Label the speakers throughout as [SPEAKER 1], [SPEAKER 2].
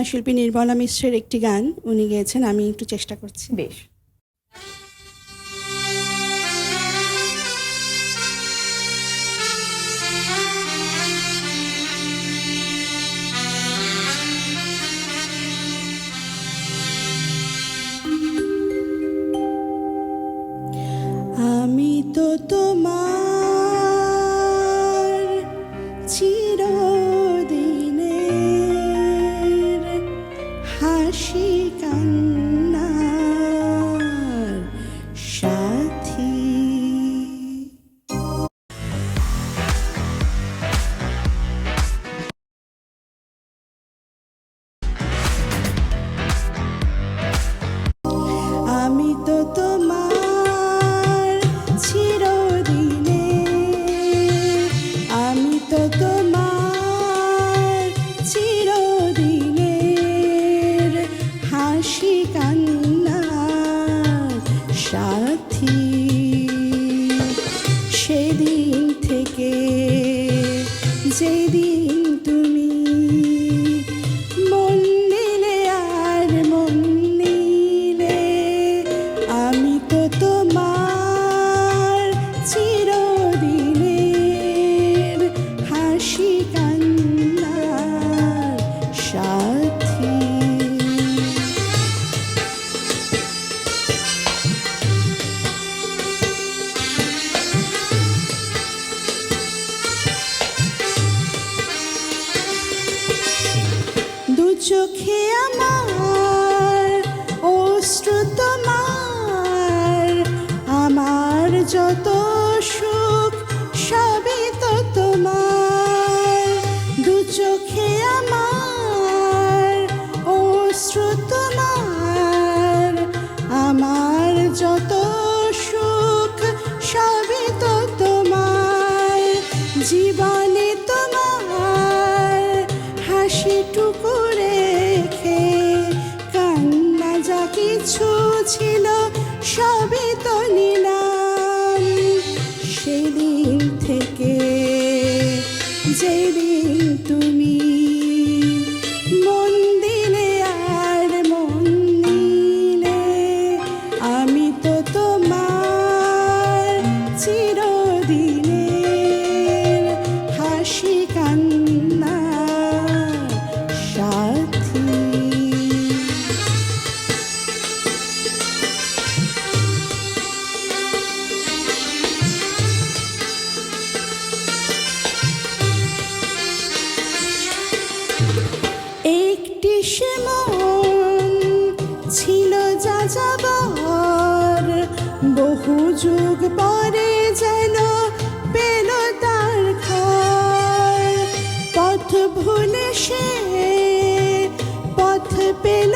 [SPEAKER 1] শিল্পী নির্মলা মিশ্রের একটি গান উনি গেয়েছেন, আমি একটু চেষ্টা করছি।
[SPEAKER 2] বেশ।
[SPEAKER 1] আমি তো তোমার চিরদিনের হাসি কান্নার সাথী। আমি তো তোমার চিরদিনের, আমি তো তোমার চিরদিনের হাসি কান্নার সাথী। সেদিন থেকে যেদিন তুমি মন দিলে আর মন নিলে, আমি তো তোমার চিরদিনের হাসি কান্নার সাথী। দু চোখে আমার অশ্রু তোমার, আমার যত সুখ সবই তো তোমার। দু চোখে আমার অশ্রু তোমার, আমার যত সুখ সবই তো তোমার। জীবনে তোমার হাসিটুকু রেখে কান্না যা কিছু ছিল সবই তো নিলাম। সেদিন থেকে যেদিন তুমি মন দিলে আর মন নিলে, আমি তো তোমার চিরদিনের হাসি কান্নার সাথী। একটি সে মন ছিল যাযাবর, বহু যুগ পরে যেন পেল তার ঘর। পথ ভুলে সে পথ পেল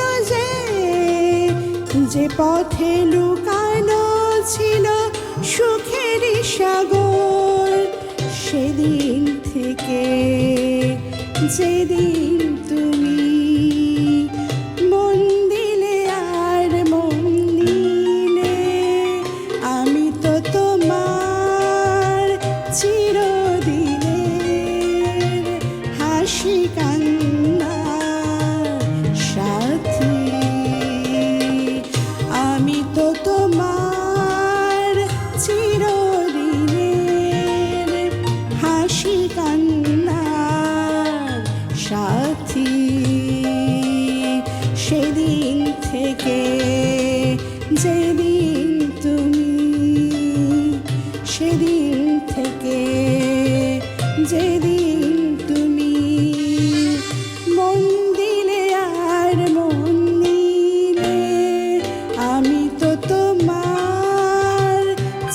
[SPEAKER 1] যে পথে লুকানো ছিল সুখেরই সাগর। সেদিন থেকে যেদিন তুমি মন দিলে আর মন নিলে, আমি তো তোমার চিরদিনের হাসি কান্নার সাথী। আমি তো তোমার চিরদিনের হাসি কান্নার সাথী। সেদিন থেকে যেদিন তুমি, সেদিন থেকে যেদিন তুমি মন দিলে আর মন নিলে, আমি তো তোমার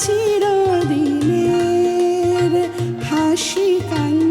[SPEAKER 1] চিরদিনের হাসি কান্নার